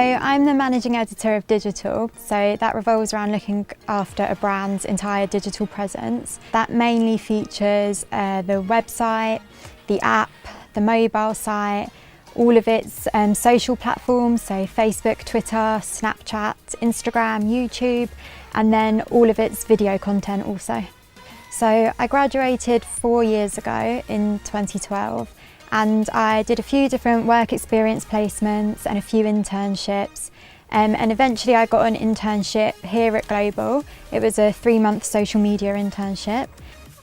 I'm the managing editor of digital, so that revolves around looking after a brand's entire digital presence. That mainly features the website, the app, the mobile site, all of its social platforms, so Facebook, Twitter, Snapchat, Instagram, YouTube, and then all of its video content also. So I graduated 4 years ago in 2012, and I did a few different work experience placements and a few internships, and eventually I got an internship here at Global. It was a 3-month social media internship.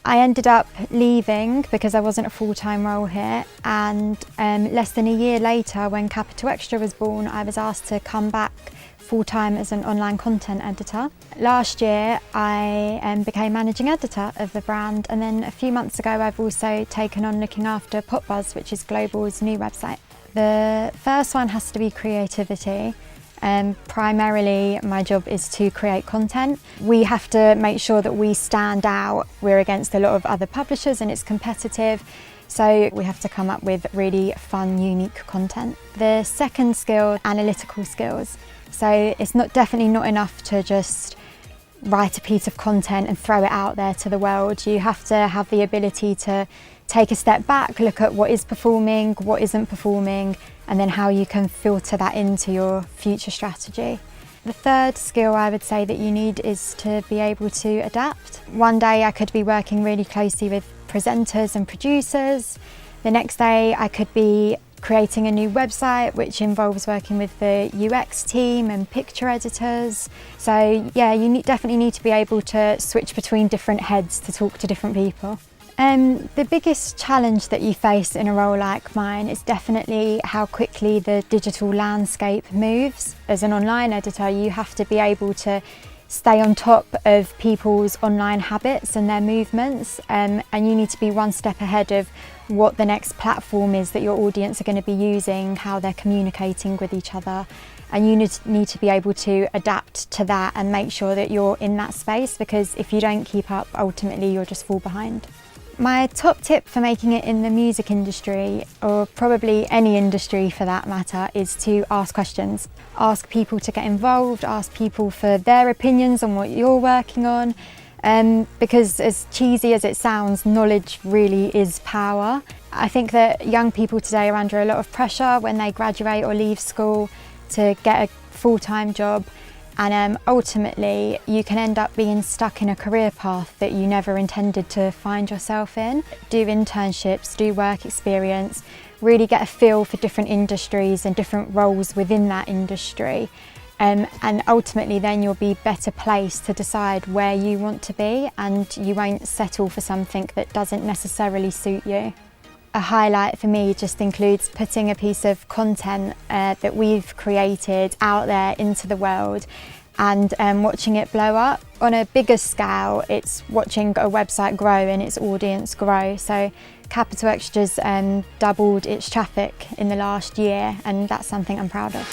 I ended up leaving because I wasn't a full-time role here, and less than a year later, when Capital XTRA was born, I was asked to come back full-time as an online content editor. Last year I became managing editor of the brand, and then a few months ago I've also taken on looking after PopBuzz, which is Global's new website. The first one has to be creativity. Primarily my job is to create content. We have to make sure that we stand out. We're against a lot of other publishers and it's competitive, so we have to come up with really fun, unique content. The second skill, analytical skills. So it's definitely not enough to just write a piece of content and throw it out there to the world. You have to have the ability to take a step back, look at what is performing, what isn't performing, and then how you can filter that into your future strategy. The third skill I would say that you need is to be able to adapt. One day I could be working really closely with presenters and producers. The next day I could be creating a new website, which involves working with the UX team and picture editors. So yeah, you definitely need to be able to switch between different heads to talk to different people. The biggest challenge that you face in a role like mine is definitely how quickly the digital landscape moves. As an online editor, you have to be able to stay on top of people's online habits and their movements, and you need to be one step ahead of what the next platform is that your audience are going to be using, how they're communicating with each other, and you need to be able to adapt to that and make sure that you're in that space, because if you don't keep up, ultimately you'll just fall behind. My top tip for making it in the music industry, or probably any industry for that matter, is to ask questions. Ask people to get involved, ask people for their opinions on what you're working on, because as cheesy as it sounds, knowledge really is power. I think that young people today are under a lot of pressure when they graduate or leave school to get a full-time job. And ultimately, you can end up being stuck in a career path that you never intended to find yourself in. Do internships, do work experience, really get a feel for different industries and different roles within that industry. And ultimately then you'll be better placed to decide where you want to be, and you won't settle for something that doesn't necessarily suit you. A highlight for me just includes putting a piece of content that we've created out there into the world and watching it blow up. On a bigger scale, it's watching a website grow and its audience grow. So Capital XTRA's doubled its traffic in the last year, and that's something I'm proud of.